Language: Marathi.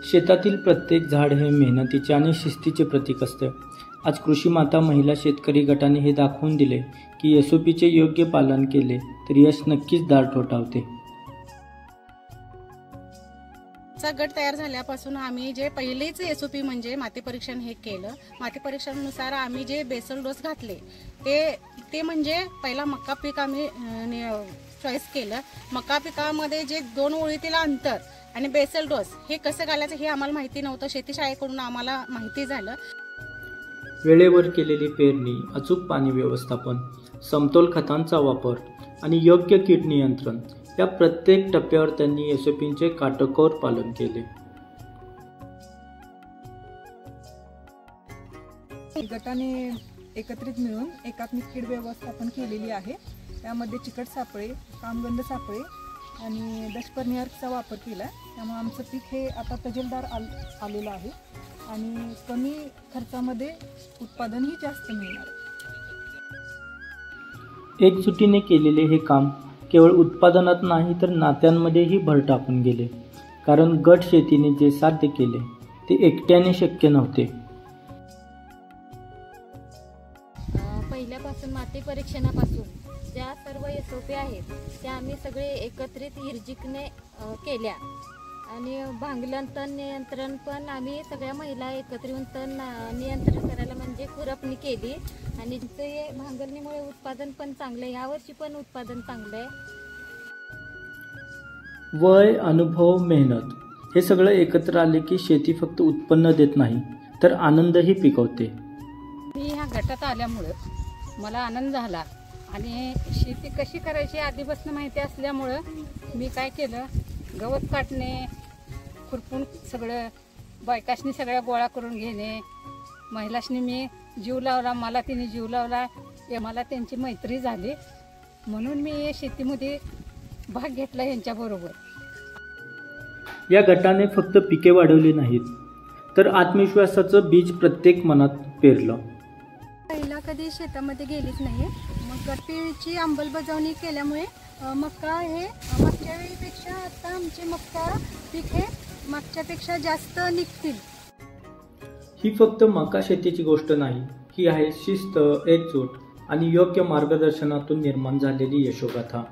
शेतातील प्रत्येक झाड हे मेहनतीचे आणि शिस्तीचे प्रतीक असते। आज कृषी माता महिला शेतकरी गटाने हे दाखवून दिले की एसओपीचे योग्य पालन केले तर यश नक्कीच दार ठोठावते। गट तयार झाल्यापासून आम्ही जे पहिलेच एसओपी म्हणजे माती परीक्षण हे केलं। माती परीक्षणानुसार आम्ही जे बेसल डोस घातले ते म्हणजे पहिला मका पीक आम्ही चॉईस केलं। मका पिकामध्ये जे 2 ओळीतील अंतर आणि बेसल डोस हे कसं घालायचं हे आम्हाला माहिती नव्हतं। शेती शाळेकडून आम्हाला माहिती झालं। वेळेवर केलेली पेरणी, अचूक पाणी व्यवस्थापन, समतोल खतांचा वापर आणि योग्य कीड नियंत्रण या प्रत्येक टप्प्यावर त्यांनी एसओपींचे काटेकोर पालन केले। गटाने एकत्रित मिळून एकात्मिक कीड व्यवस्थापन केलेली आहे। त्यामध्ये चिकट सापळे, कामगंध सापळे आणि दशपर्णियार्कचा वापर केला। त्यामुळे आमचं पीक हे आता तजेलदार आलेलं आहे आणि कमी खर्चामध्ये उत्पादनही जास्त मिळणार। एकजुटीने केलेले हे काम केवळ उत्पादनात नाही तर नात्यांमध्येही भर टाकून गेले, कारण गट शेतीने जे साध्य केले ते एकट्याने शक्य नव्हते। पहिल्यापासून माती परीक्षणापासून ज्या सर्व एसओपी आहेत त्या आम्ही सगळे एकत्रित हिरजिकने केल्या आणि भांगलन तण नियंत्रण पण आम्ही सगळ्या महिला एकत्र येऊन तण नियंत्रण करायला म्हणजे खुरपणी केली आणि ते भांगलणीमुळे उत्पादन पण चांगलं आहे। यावर्षी पण उत्पादन चांगलं आहे। वय, अनुभव, मेहनत हे सगळं एकत्र आले की शेती फक्त उत्पन्न देत नाही तर आनंदही पिकवते। मी ह्या गटात आल्यामुळे मला आनंद झाला आणि शेती कशी करायची आधीपासून माहिती असल्यामुळं मी काय केलं, गवत काटणे, खुरपून सगळं बायकाशनी सगळ्या गोळा करून घेणे, महिलाशनी मी जीव लावला, मला तिने जीव लावला, मला त्यांची मैत्री झाली म्हणून मी शेतीमध्ये भाग घेतला यांच्याबरोबर। या गटाने फक्त पिके वाढवली नाहीत तर आत्मविश्वासाचं बीज प्रत्येक मनात पेरलं। पहिला कधी शेतामध्ये गेलीच नाही, मग गटची अंमलबजावणी केल्यामुळे मका हे मागच्या वेळीपेक्षा आता आमचे मका पीक हे मागच्यापेक्षा जास्त निघतील। ही फक्त मका शेतीची गोष्ट नाही, ही आहे शिस्त, एकजूट आणि योग्य मार्गदर्शनातून निर्माण झालेली यशोगाथा।